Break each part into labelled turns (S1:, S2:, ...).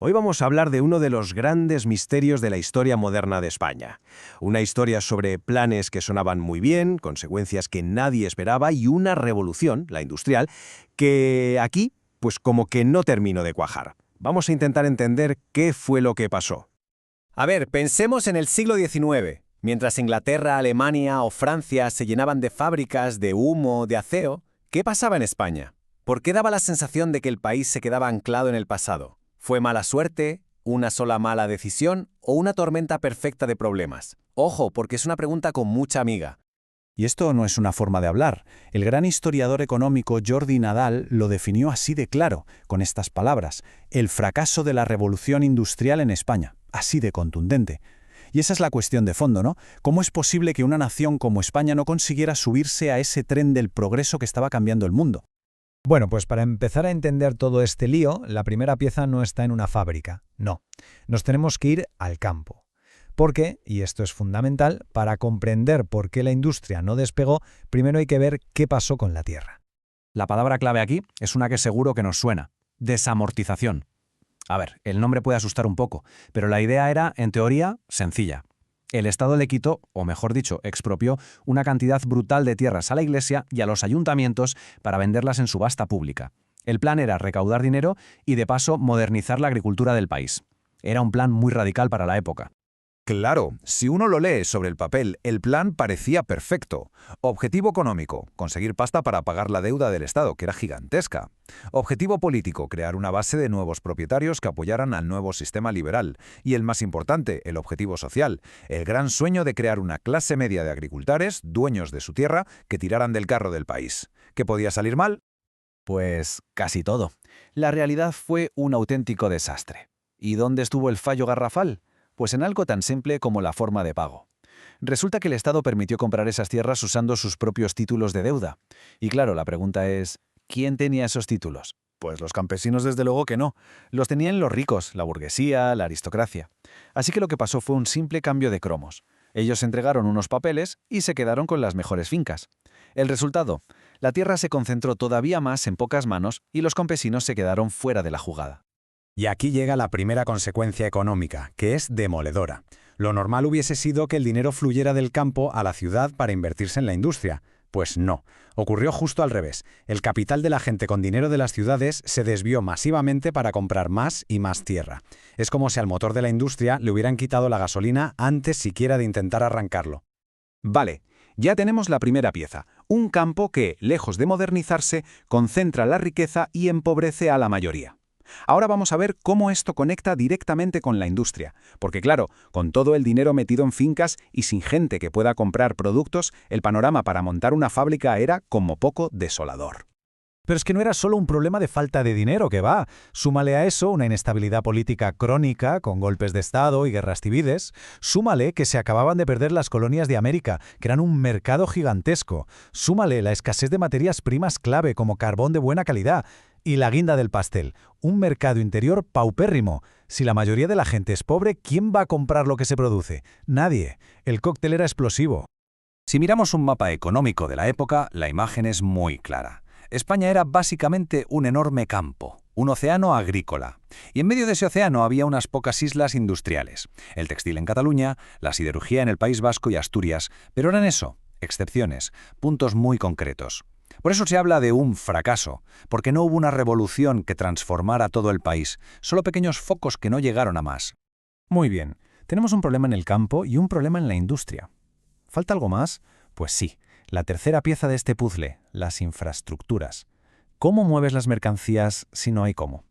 S1: Hoy vamos a hablar de uno de los grandes misterios de la historia moderna de España. Una historia sobre planes que sonaban muy bien, consecuencias que nadie esperaba y una revolución, la industrial, que aquí, pues como que no terminó de cuajar. Vamos a intentar entender qué fue lo que pasó.
S2: A ver, pensemos en el siglo XIX. Mientras Inglaterra, Alemania o Francia se llenaban de fábricas, de humo, de acero, ¿qué pasaba en España? ¿Por qué daba la sensación de que el país se quedaba anclado en el pasado? ¿Fue mala suerte, una sola mala decisión o una tormenta perfecta de problemas? Ojo, porque es una pregunta con mucha amiga.
S3: Y esto no es una forma de hablar. El gran historiador económico Jordi Nadal lo definió así de claro, con estas palabras: el fracaso de la revolución industrial en España, así de contundente. Y esa es la cuestión de fondo, ¿no? ¿Cómo es posible que una nación como España no consiguiera subirse a ese tren del progreso que estaba cambiando el mundo?
S4: Bueno, pues para empezar a entender todo este lío, la primera pieza no está en una fábrica, no. Nos tenemos que ir al campo. Porque, y esto es fundamental, para comprender por qué la industria no despegó, primero hay que ver qué pasó con la tierra.
S3: La palabra clave aquí es una que seguro que nos suena: desamortización. A ver, el nombre puede asustar un poco, pero la idea era, en teoría, sencilla. El Estado le quitó, o mejor dicho, expropió una cantidad brutal de tierras a la Iglesia y a los ayuntamientos para venderlas en subasta pública. El plan era recaudar dinero y, de paso, modernizar la agricultura del país. Era un plan muy radical para la época.
S5: Claro, si uno lo lee sobre el papel, el plan parecía perfecto. Objetivo económico: conseguir pasta para pagar la deuda del Estado, que era gigantesca. Objetivo político: crear una base de nuevos propietarios que apoyaran al nuevo sistema liberal. Y el más importante, el objetivo social: el gran sueño de crear una clase media de agricultores, dueños de su tierra, que tiraran del carro del país. ¿Qué podía salir mal?
S3: Pues casi todo. La realidad fue un auténtico desastre. ¿Y dónde estuvo el fallo garrafal? Pues en algo tan simple como la forma de pago. Resulta que el Estado permitió comprar esas tierras usando sus propios títulos de deuda. Y claro, la pregunta es, ¿quién tenía esos títulos? Pues los campesinos desde luego que no. Los tenían los ricos, la burguesía, la aristocracia. Así que lo que pasó fue un simple cambio de cromos. Ellos entregaron unos papeles y se quedaron con las mejores fincas. El resultado: la tierra se concentró todavía más en pocas manos y los campesinos se quedaron fuera de la jugada.
S6: Y aquí llega la primera consecuencia económica, que es demoledora. Lo normal hubiese sido que el dinero fluyera del campo a la ciudad para invertirse en la industria. Pues no, ocurrió justo al revés. El capital de la gente con dinero de las ciudades se desvió masivamente para comprar más y más tierra. Es como si al motor de la industria le hubieran quitado la gasolina antes siquiera de intentar arrancarlo.
S7: Vale, ya tenemos la primera pieza. Un campo que, lejos de modernizarse, concentra la riqueza y empobrece a la mayoría. Ahora vamos a ver cómo esto conecta directamente con la industria, porque claro, con todo el dinero metido en fincas y sin gente que pueda comprar productos, el panorama para montar una fábrica era, como poco, desolador.
S4: Pero es que no era solo un problema de falta de dinero, que va. Súmale a eso una inestabilidad política crónica, con golpes de Estado y guerras civiles. Súmale que se acababan de perder las colonias de América, que eran un mercado gigantesco. Súmale la escasez de materias primas clave como carbón de buena calidad. Y la guinda del pastel, un mercado interior paupérrimo. Si la mayoría de la gente es pobre, ¿quién va a comprar lo que se produce? Nadie. El cóctel era explosivo.
S3: Si miramos un mapa económico de la época, la imagen es muy clara. España era básicamente un enorme campo, un océano agrícola. Y en medio de ese océano había unas pocas islas industriales. El textil en Cataluña, la siderurgia en el País Vasco y Asturias. Pero eran eso, excepciones, puntos muy concretos. Por eso se habla de un fracaso, porque no hubo una revolución que transformara todo el país, solo pequeños focos que no llegaron a más.
S4: Muy bien, tenemos un problema en el campo y un problema en la industria. ¿Falta algo más? Pues sí, la tercera pieza de este puzzle, las infraestructuras. ¿Cómo mueves las mercancías si no hay cómo?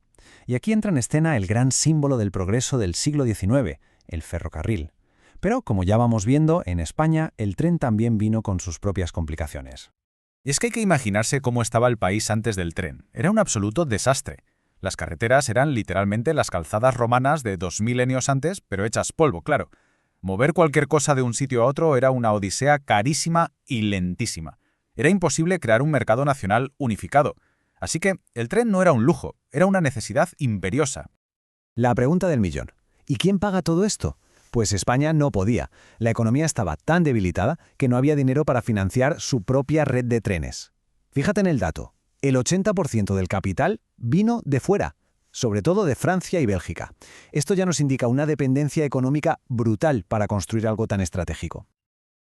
S4: Y aquí entra en escena el gran símbolo del progreso del siglo XIX, el ferrocarril. Pero, como ya vamos viendo, en España el tren también vino con sus propias complicaciones.
S8: Y es que hay que imaginarse cómo estaba el país antes del tren. Era un absoluto desastre. Las carreteras eran literalmente las calzadas romanas de 2000 años antes, pero hechas polvo, claro. Mover cualquier cosa de un sitio a otro era una odisea carísima y lentísima. Era imposible crear un mercado nacional unificado. Así que el tren no era un lujo, era una necesidad imperiosa.
S2: La pregunta del millón: ¿y quién paga todo esto? Pues España no podía. La economía estaba tan debilitada que no había dinero para financiar su propia red de trenes. Fíjate en el dato: el 80% del capital vino de fuera.
S4: sobre todo de Francia y Bélgica. Esto ya nos indica una dependencia económica brutal para construir algo tan estratégico.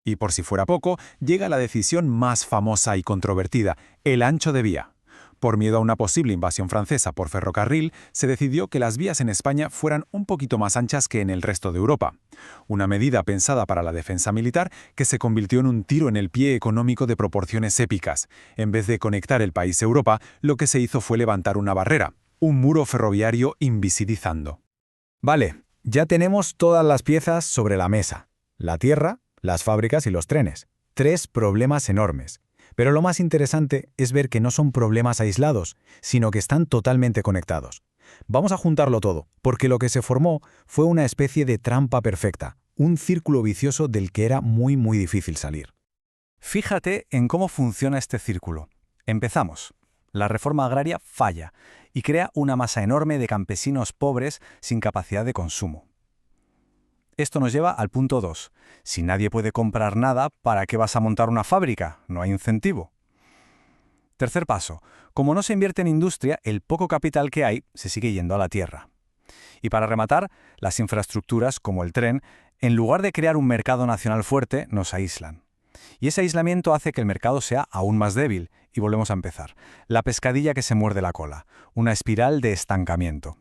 S6: Y por si fuera poco, llega la decisión más famosa y controvertida, el ancho de vía. Por miedo a una posible invasión francesa por ferrocarril, se decidió que las vías en España fueran un poquito más anchas que en el resto de Europa. Una medida pensada para la defensa militar que se convirtió en un tiro en el pie económico de proporciones épicas. En vez de conectar el país a Europa, lo que se hizo fue levantar una barrera, un muro ferroviario invisibilizando.
S5: Vale, ya tenemos todas las piezas sobre la mesa. La tierra, las fábricas y los trenes. 3 problemas enormes. Pero lo más interesante es ver que no son problemas aislados, sino que están totalmente conectados. Vamos a juntarlo todo, porque lo que se formó fue una especie de trampa perfecta, un círculo vicioso del que era muy difícil salir.
S3: Fíjate en cómo funciona este círculo. Empezamos. La reforma agraria falla y crea una masa enorme de campesinos pobres sin capacidad de consumo. Esto nos lleva al punto 2. Si nadie puede comprar nada, ¿para qué vas a montar una fábrica? No hay incentivo. Tercer paso. Como no se invierte en industria, el poco capital que hay se sigue yendo a la tierra. Y para rematar, las infraestructuras, como el tren, en lugar de crear un mercado nacional fuerte, nos aíslan. Y ese aislamiento hace que el mercado sea aún más débil. Y volvemos a empezar. La pescadilla que se muerde la cola. Una espiral de estancamiento.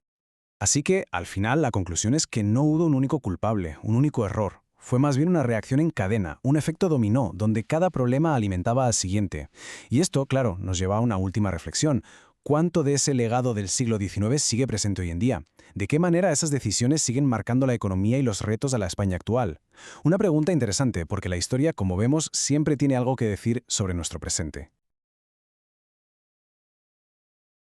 S4: Así que, al final, la conclusión es que no hubo un único culpable, un único error. Fue más bien una reacción en cadena, un efecto dominó, donde cada problema alimentaba al siguiente. Y esto, claro, nos lleva a una última reflexión. ¿Cuánto de ese legado del siglo XIX sigue presente hoy en día? ¿De qué manera esas decisiones siguen marcando la economía y los retos de la España actual? Una pregunta interesante, porque la historia, como vemos, siempre tiene algo que decir sobre nuestro presente.